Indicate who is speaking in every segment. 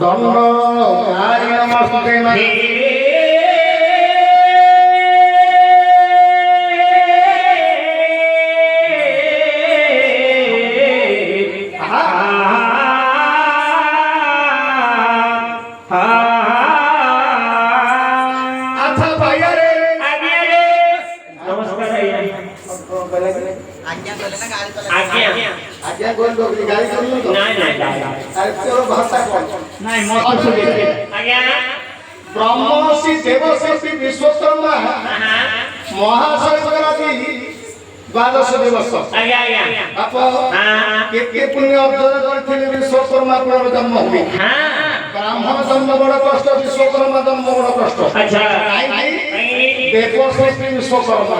Speaker 1: দণ্ড গায়ে নমস্তে নাহি ब्रह्मर्षि देवशि विश्वकर्मा महाशंकरादि द्वादश दिवस आप के पुण्य अर्जन करथिले विश्वकर्मा जन्म हुई ब्राह्मण जन्म बड़ कष्ट विश्वकर्मा जन्म बड़ कष्ट देवशि विश्वकर्मा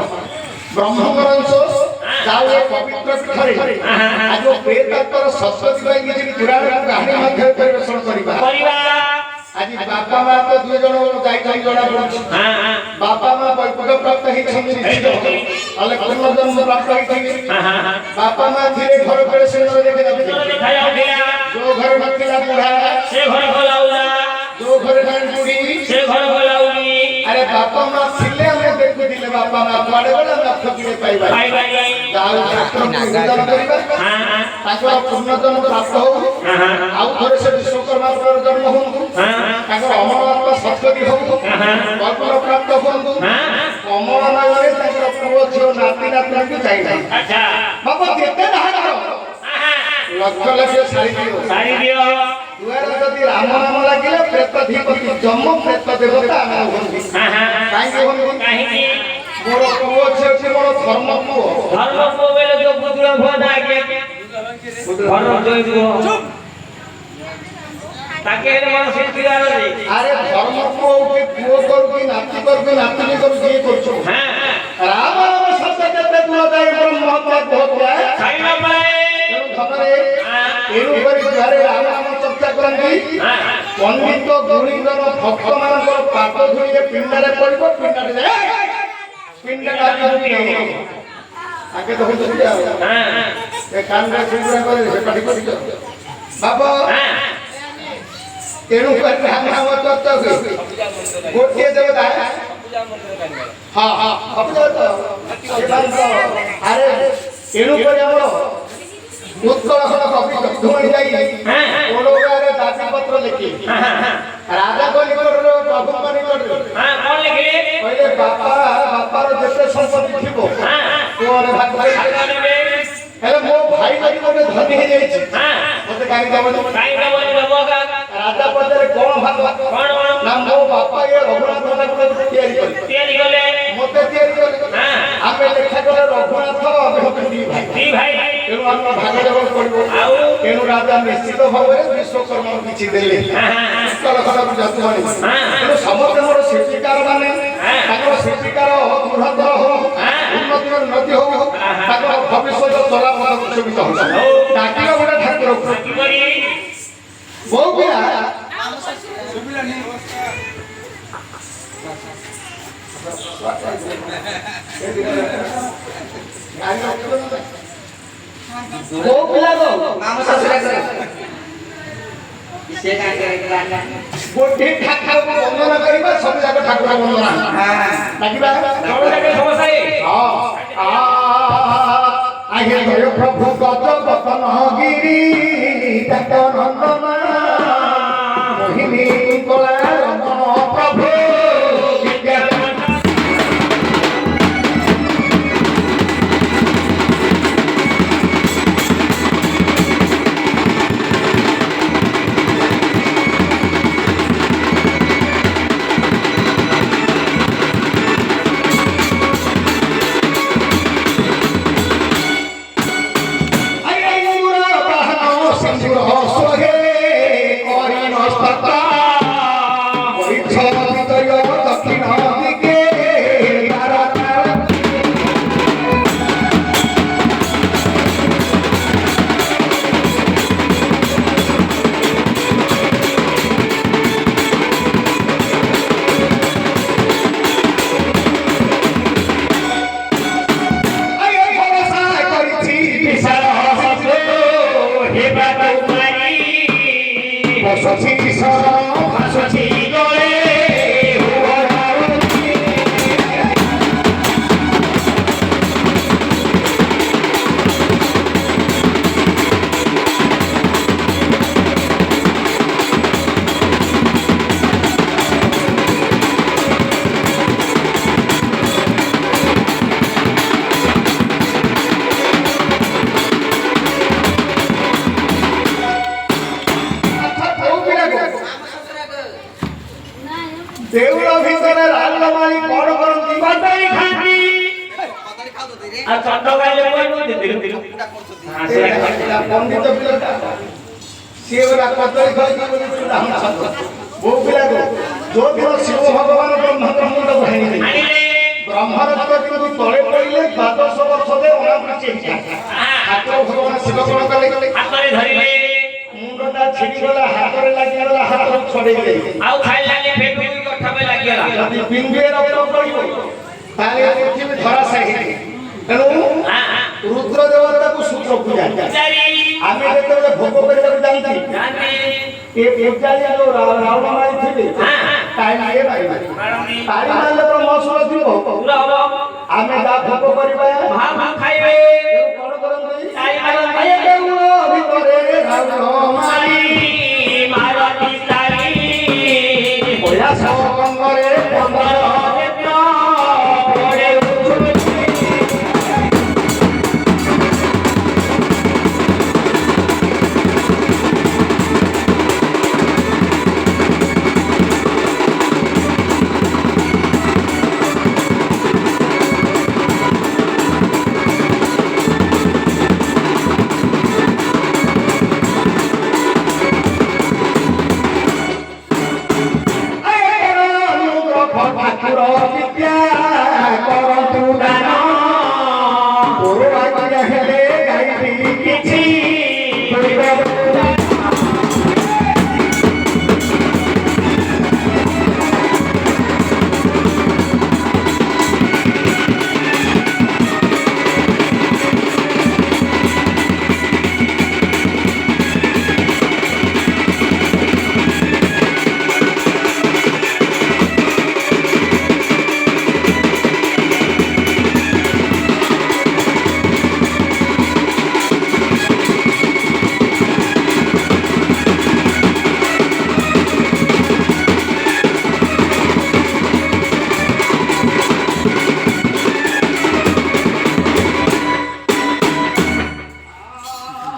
Speaker 1: ब्रह्मकर अंश जाओ पवित्र पीठरे आज प्रेतात्तर सत्सति पाई किछि पुराण कहानी मध्य परिवेषण करिबा आज बापा मां तो दुई जण जाई जाई जणा पड़छ बापा मां वैकुंठ प्राप्त हि छथि अले पूर्ण जन्म प्राप्त हि छथि बापा मां थिरे घर पेड़ से देखे दिखाया जो घर नथिला बुढ़ा से घर भलाउला जो घर नाही बुढ़ी से घर भलाउली अरे बापा मां थिले हम देखु दिले बापा मां कुआडे गला नथ किने पाइबा जाऊ शास्त्र निदान करिबा ताकर पूर्ण जन्म प्राप्त हो आउ थोड़े से विश्वकर्मा जन्म हो ताकर अमरत्व सत्पति हो कल्पना प्राप्त हो कमल नगरे ताकर पुओ झियो नाती नाती के चाहिए अच्छा बाबा केते धार लक्ष लक्ष सारी दियो दुआर जदि राम नाम लागिले प्रेताधिपति जम प्रेत देवता आमे होंदी काई होंदी काहे मोर पुओ छे मोर धर्म पुओ बेले जो बुदुरा भदा के धर्म जो चुप ताके हे मन सिद्धिदार रे अरे धर्म पुओ के पुओ कर नाती नहीं कर जे करछो हां राम नाम शब्द केते दुआ जाय ब्रह्म महत्व बहुत है सही बाबा खबरे एनु पर घरे राम नाम चर्चा करंदी पंडित गुरुजन भक्त मानकर पाप धुइले पिंडरे पड़िबो पिंडरे जाय पिंडटा करती आगे तो होई दिया हां ए कान रे सिंगुरा करे से पाटी कर बाबा एनु पर राम नाम चर्चा होई गोटिए देवता हां हां अब तो अरे एनु पर हमरो उत्कल कवि धुमई जाई ओलोगारे दासी पत्र लिखी राजा को निकट प्रभु को निकट हां कोन लिखले पहिले बापा रो जते संपत्ति थिबो तोरे भाग हेले मो भाई लगी मोटे धनी हे जाई छी मते काई देबो बाबा राजा पदरे कोन भाग कोन ना मो बापा ये रघुनाथ ठाकुर तैयारी करले मते तैयारी करले आमे लेखा करे रघुनाथ अभिहति भाई एनु हम भाग देबो पड़िबो एनु राजा निश्चित भाबरे विश्वकर्मा किछि देले कल खरा जातु माने एनु समस्त मोर शिक्षिकार माने ताकर शिक्षिकार बृहत्तर हो उन्नति हो ताकर भविष्य चला मत सुविधा हो ताकिरा बडा ठाकुर बहु पिया सुबिला नहीं बहु पिला गो नाम ससुरा करे से का करे गोटे ठाकुर को वंदना करिबा सब जाक ठाकुर वंदना हां ताकिबा सब जाक समस्या हां आगे भयो प्रभु गज बतन गिरी तक नंदना मोहिनी कोला रमण प्रभु सिंदूर हो सोहे ବସୁଛି କିଶୋର ଭାସୁଛି ଗଳେ देउल भितर राजमाली कोन करंती कदली खाती आ चंद गाले कोन दिरु हां से पंडित पिलटा सेवरा कदली खाती बोली हम सब वो पिला को जो दिन शिव भगवान ब्रह्म मुंड बहानी ब्रह्मरत्न किंतु तळे पड़िले 12 वर्ष दे ओना पचे हाथ भगवान शिव कोन कले हातरे धरिले मुंडटा छिड़ी गला हातरे लागि गला हाथ छोड़े दे आउ खाइ लागे फेटु कठबे लागि गला यदि बिंदुए रक्त पड़िबो ताले पृथ्वी धरा साहि तेनु रुद्र देवता को सूत्र पूजा आमे जेते भोग करबा जानती ए पूजाली जो रावण मारी थिबे टाइम आए भाई तारी मारले तो मसुर दिबो पूरा हो आमे जा भोग करबा भाव खाइबे कोन करन ताई मारन आए देउलो भितरे रावण